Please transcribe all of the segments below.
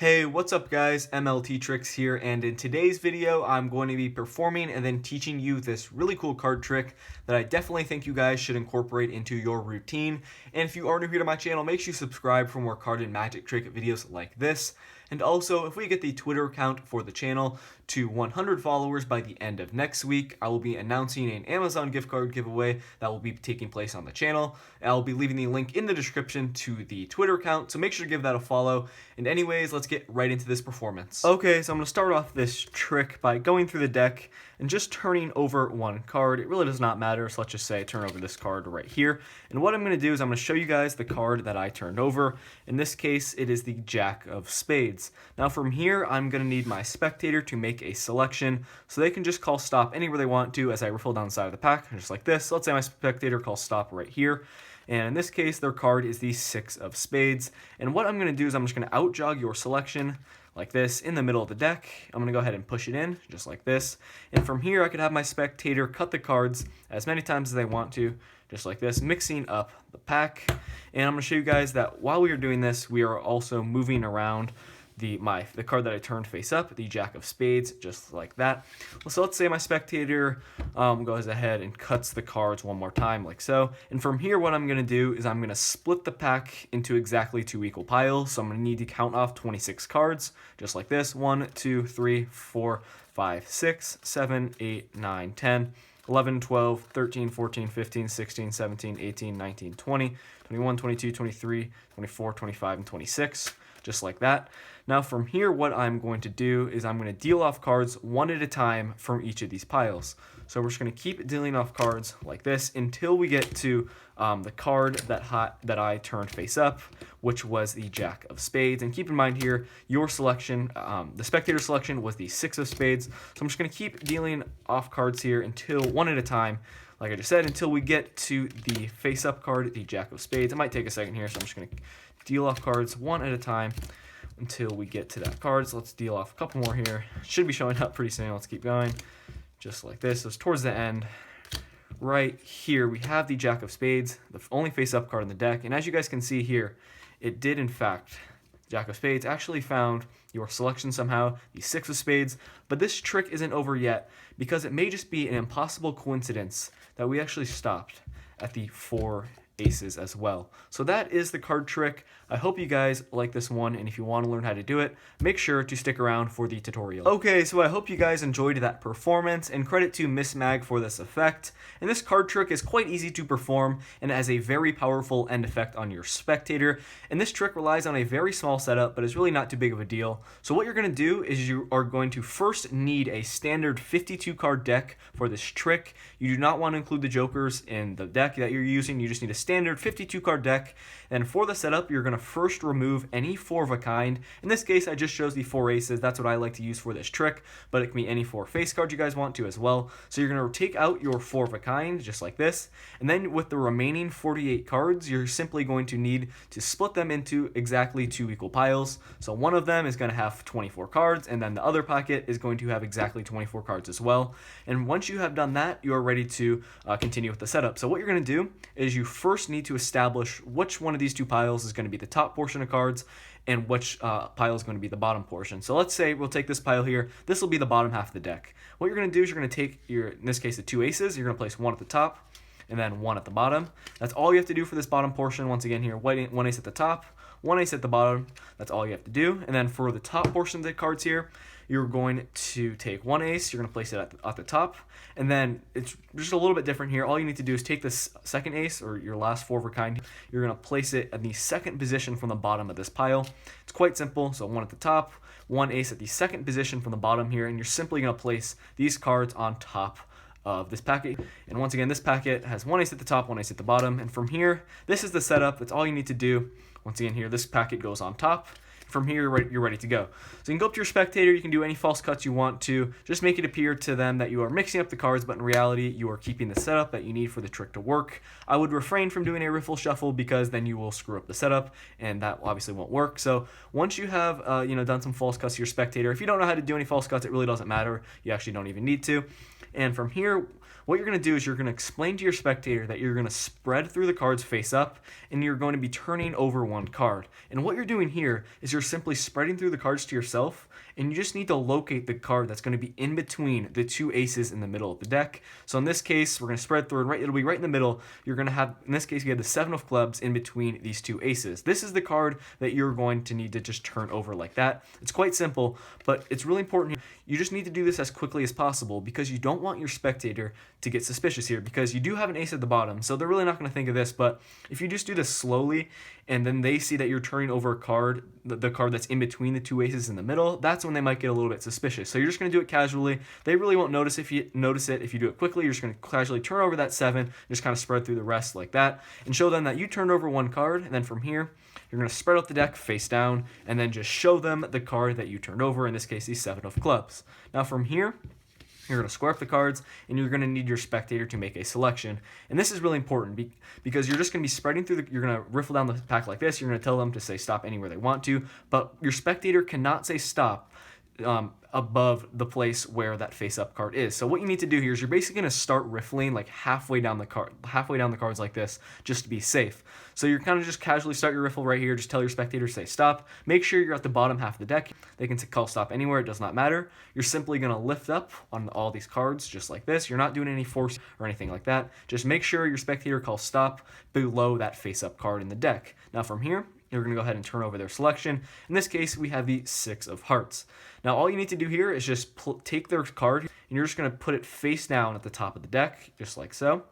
Hey, what's up guys? MLT Tricks here, and in today's video I'm going to be performing and then teaching you this really cool card trick that I definitely think you guys should incorporate into your routine. And if you are new here to my channel, make sure you subscribe for more card and magic trick videos like this. And also, if we get the Twitter account for the channel to 100 followers by the end of next week, I will be announcing an Amazon gift card giveaway that will be taking place on the channel. I'll be leaving the link in the description to the Twitter account, so make sure to give that a follow. And anyways, let's get right into this performance. Okay, so I'm going to start off this trick by going through the deck and just turning over one card. It really does not matter, so let's just say I turn over this card right here. And what I'm going to do is I'm going to show you guys the card that I turned over. In this case, it is the Jack of Spades. Now from here, I'm going to need my spectator to make a selection, so they can just call stop anywhere they want to as I riffle down the side of the pack, just like this. So let's say my spectator calls stop right here. And in this case, their card is the Six of Spades. And what I'm going to do is I'm just going to out-jog your selection like this in the middle of the deck. I'm going to go ahead and push it in, just like this. And from here, I could have my spectator cut the cards as many times as they want to, just like this, mixing up the pack. And I'm going to show you guys that while we are doing this, we are also moving around the card that I turned face up, the Jack of Spades, just like that. So let's say my spectator goes ahead and cuts the cards one more time, like so. And from here, what I'm going to do is I'm going to split the pack into exactly 2 equal piles. So I'm going to need to count off 26 cards, just like this. 1, 2, 3, 4, 5, 6, 7, 8, 9, 10. 11, 12, 13, 14, 15, 16, 17, 18, 19, 20, 21, 22, 23, 24, 25, and 26, just like that. Now from here, what I'm going to do is I'm going to deal off cards one at a time from each of these piles. So we're just going to keep dealing off cards like this until we get to the card that I turned face up, which was the Jack of Spades. And keep in mind here, your selection, the spectator selection was the Six of Spades. So I'm just going to keep dealing off cards here until one at a time, like I just said, until we get to the face up card, the Jack of Spades. It might take a second here, so I'm just going to deal off cards one at a time until we get to that card. So let's deal off a couple more here. Should be showing up pretty soon. Let's keep going, just like this. So it's towards the end. Right here, we have the Jack of Spades, the only face-up card in the deck. And as you guys can see here, it did, in fact, Jack of Spades actually found your selection somehow, the Six of Spades. But this trick isn't over yet, because it may just be an impossible coincidence that we actually stopped at the 4 aces as well. So that is the card trick. I hope you guys like this one, and if you want to learn how to do it, make sure to stick around for the tutorial. Okay, so I hope you guys enjoyed that performance, and credit to Miss Mag for this effect. And this card trick is quite easy to perform and has a very powerful end effect on your spectator. And this trick relies on a very small setup, but is really not too big of a deal. So what you're going to do is you are going to first need a standard 52 card deck for this trick. You do not want to include the jokers in the deck that you're using. You just need a standard 52 card deck. And for the setup, you're going to first remove any 4 of a kind. In this case, I just chose the 4 aces. That's what I like to use for this trick, but it can be any 4 face cards you guys want to as well. So you're going to take out your 4 of a kind, just like this. And then with the remaining 48 cards, you're simply going to need to split them into exactly 2 equal piles. So one of them is going to have 24 cards, and then the other packet is going to have exactly 24 cards as well. And once you have done that, you are ready to continue with the setup. So what you're going to do is you first need to establish which one of these 2 piles is going to be the top portion of cards and which pile is going to be the bottom portion. So let's say we'll take this pile here. This will be the bottom half of the deck. What you're going to do is you're going to take in this case, the 2 aces. You're going to place 1 at the top and then 1 at the bottom. That's all you have to do for this bottom portion. Once again here, 1 ace at the top, 1 ace at the bottom. That's all you have to do. And then for the top portion of the cards here, you're going to take 1 ace, you're going to place it at the top, and then it's just a little bit different here. All you need to do is take this second ace, or your last 4 of a kind, you're going to place it at the second position from the bottom of this pile. It's quite simple, so 1 at the top, 1 ace at the second position from the bottom here, and you're simply going to place these cards on top of this packet. And once again, this packet has 1 ace at the top, 1 ace at the bottom, and from here, this is the setup. That's all you need to do. Once again here, this packet goes on top. From here, you're ready to go. So you can go up to your spectator, you can do any false cuts you want to, just make it appear to them that you are mixing up the cards, but in reality, you are keeping the setup that you need for the trick to work. I would refrain from doing a riffle shuffle because then you will screw up the setup, and that obviously won't work. So once you have done some false cuts to your spectator, if you don't know how to do any false cuts, it really doesn't matter. You actually don't even need to. And from here, what you're going to do is you're going to explain to your spectator that you're going to spread through the cards face up, and you're going to be turning over 1 card. And what you're doing here is you're simply spreading through the cards to yourself, and you just need to locate the card that's going to be in between the two aces in the middle of the deck. So in this case, we're going to spread through, and it'll be right in the middle. You're going to have, in this case, you have the 7 of clubs in between these two aces. This is the card that you're going to need to just turn over like that. It's quite simple, but it's really important. You just need to do this as quickly as possible because you don't want your spectator to get suspicious here, because you do have an ace at the bottom, so they're really not going to think of this. But if you just do this slowly and then they see that you're turning over a card, the card that's in between the two aces in the middle, that's when they might get a little bit suspicious. So you're just going to do it casually. They really won't notice if you do it quickly. You're just going to casually turn over that 7, just kind of spread through the rest like that, and show them that you turned over one card. And then from here, you're going to spread out the deck face down and then just show them the card that you turned over, in this case, the 7 of clubs. Now from here, you're going to square up the cards, and you're going to need your spectator to make a selection. And this is really important because you're just going to be spreading through you're going to riffle down the pack like this. You're going to tell them to say stop anywhere they want to, but your spectator cannot say stop above the place where that face-up card is. So what you need to do here is you're basically going to start riffling like halfway down the cards like this, just to be safe. So you're kind of just casually start your riffle right here. Just tell your spectator to say stop. Make sure you're at the bottom half of the deck. They can call stop anywhere. It does not matter. You're simply going to lift up on all these cards just like this. You're not doing any force or anything like that. Just make sure your spectator calls stop below that face-up card in the deck. Now from here, you're going to go ahead and turn over their selection. In this case, we have the 6 of hearts. Now, all you need to do here is just take their card, and you're just going to put it face down at the top of the deck, just like so.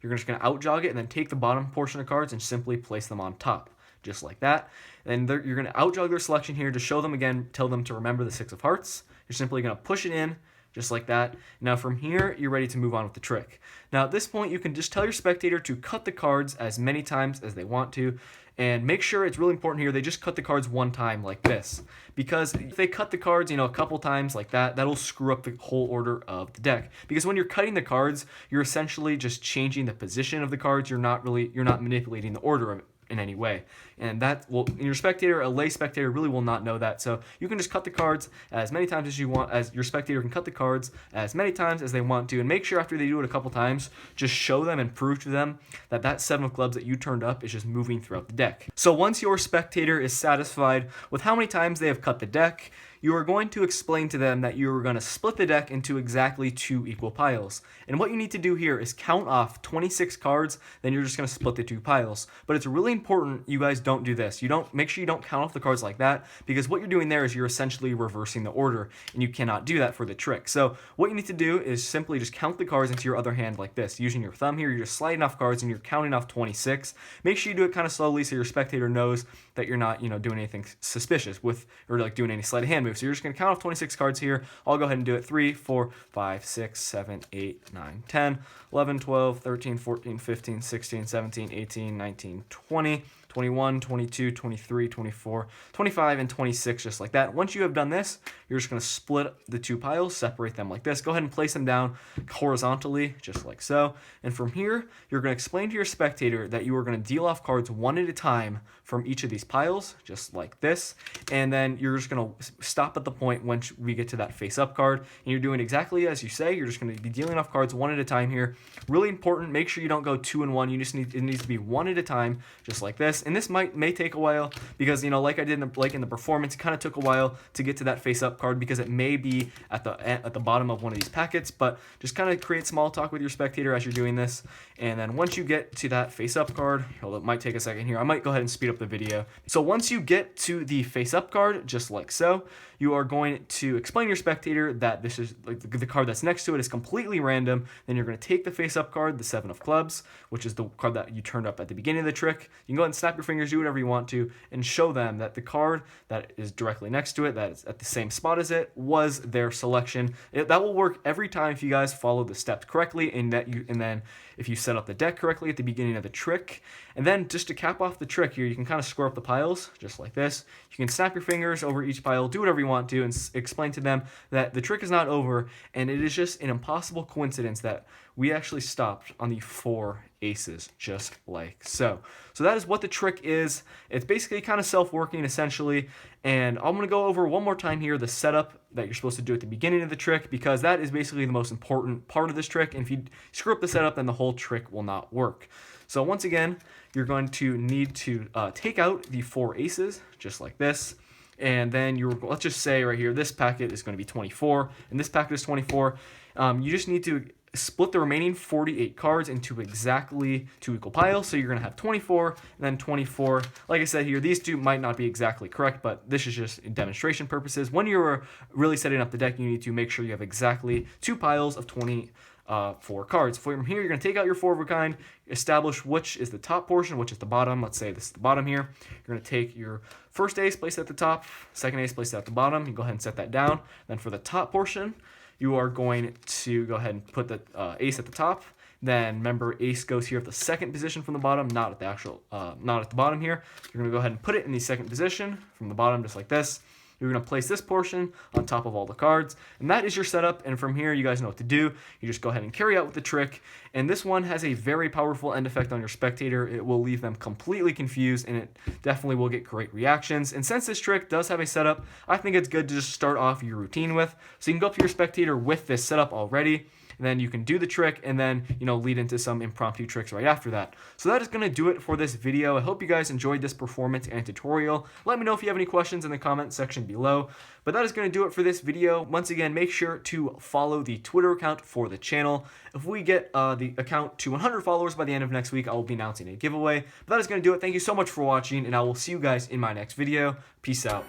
You're just going to out-jog it, and then take the bottom portion of cards and simply place them on top, just like that. And you're going to out-jog their selection here to show them again, tell them to remember the 6 of hearts. You're simply going to push it in, just like that. Now from here, you're ready to move on with the trick. Now at this point, you can just tell your spectator to cut the cards as many times as they want to, and make sure it's really important here, they just cut the cards one time like this. Because if they cut the cards, a couple times like that, that'll screw up the whole order of the deck. Because when you're cutting the cards, you're essentially just changing the position of the cards. You're not manipulating the order of it in any way. And that will, in your spectator, a lay spectator really will not know that. So you can just cut the cards as many times as you want, as your spectator can cut the cards as many times as they want to. And make sure after they do it a couple times, just show them and prove to them that that 7 of clubs that you turned up is just moving throughout the deck. So once your spectator is satisfied with how many times they have cut the deck, you are going to explain to them that you are going to split the deck into exactly 2 equal piles. And what you need to do here is count off 26 cards, then you're just going to split the 2 piles. But it's really important you guys don't do this. Make sure you don't count off the cards like that, because what you're doing there is you're essentially reversing the order, and you cannot do that for the trick. So what you need to do is simply just count the cards into your other hand like this. Using your thumb here, you're just sliding off cards and you're counting off 26. Make sure you do it kind of slowly so your spectator knows that you're not, doing anything suspicious or like doing any sleight of hand moves. So you're just going to count off 26 cards here. I'll go ahead and do it. 3, 4, 5, 6, 7, 8, 9, 10, 11, 12, 13, 14, 15, 16, 17, 18, 19, 20, 21, 22, 23, 24, 25, and 26, just like that. Once you have done this, you're just going to split the 2 piles, separate them like this. Go ahead and place them down horizontally, just like so. And from here, you're going to explain to your spectator that you are going to deal off cards one at a time from each of these piles, just like this. And then you're just going to stop at the point once we get to that face-up card. And you're doing exactly as you say. You're just going to be dealing off cards one at a time here. Really important, make sure you don't go 2 in 1. It needs to be 1 at a time, just like this. And this may take a while because, like I did in the performance, it kind of took a while to get to that face-up card because it may be at the bottom of one of these packets. But just kind of create small talk with your spectator as you're doing this. And then once you get to that face-up card, it might take a second here. I might go ahead and speed up the video. So once you get to the face-up card, just like so, you are going to explain to your spectator that this is like the card that's next to it is completely random. Then you're going to take the face-up card, the 7 of clubs, which is the card that you turned up at the beginning of the trick. You can go ahead and snap your fingers, do whatever you want to, and show them that the card that is directly next to it, that is at the same spot as it, was their selection. That will work every time if you guys follow the steps correctly, and then if you set up the deck correctly at the beginning of the trick. And then just to cap off the trick here, you can kind of square up the piles just like this. You can snap your fingers over each pile, do whatever you want to, and explain to them that the trick is not over, and it is just an impossible coincidence that we actually stopped on the 4 aces, just like so. So that is what the trick is. It's basically kind of self-working essentially, and I'm going to go over one more time here the setup that you're supposed to do at the beginning of the trick, because that is basically the most important part of this trick, and if you screw up the setup, then the whole trick will not work. So once again, you're going to need to take out the 4 aces, just like this. and then let's just say right here, this packet is going to be 24, and this packet is 24. You just need to split the remaining 48 cards into exactly 2 equal piles. So you're going to have 24 and then 24. Like I said here, these two might not be exactly correct, but this is just in demonstration purposes. When you're really setting up the deck, you need to make sure you have exactly 2 piles of 24 cards. From here, you're going to take out your 4 of a kind, establish which is the top portion, which is the bottom. Let's say this is the bottom here. You're going to take your first ace, place it at the top, second ace, place it at the bottom. You go ahead and set that down. Then for the top portion, you are going to go ahead and put the ace at the top. Then remember, ace goes here at the second position from the bottom, not at the actual, not at the bottom here. You're going to go ahead and put it in the second position from the bottom, just like this. You're going to place this portion on top of all the cards, and that is your setup. And from here, you guys know what to do. You just go ahead and carry out with the trick. And this one has a very powerful end effect on your spectator. It will leave them completely confused, and it definitely will get great reactions. And since this trick does have a setup, I think it's good to just start off your routine with. So you can go up to your spectator with this setup already. And then you can do the trick and then, lead into some impromptu tricks right after that. So that is going to do it for this video. I hope you guys enjoyed this performance and tutorial. Let me know if you have any questions in the comment section below. But that is going to do it for this video. Once again, make sure to follow the Twitter account for the channel. If we get the account to 100 followers by the end of next week, I will be announcing a giveaway. But that is going to do it. Thank you so much for watching, and I will see you guys in my next video. Peace out.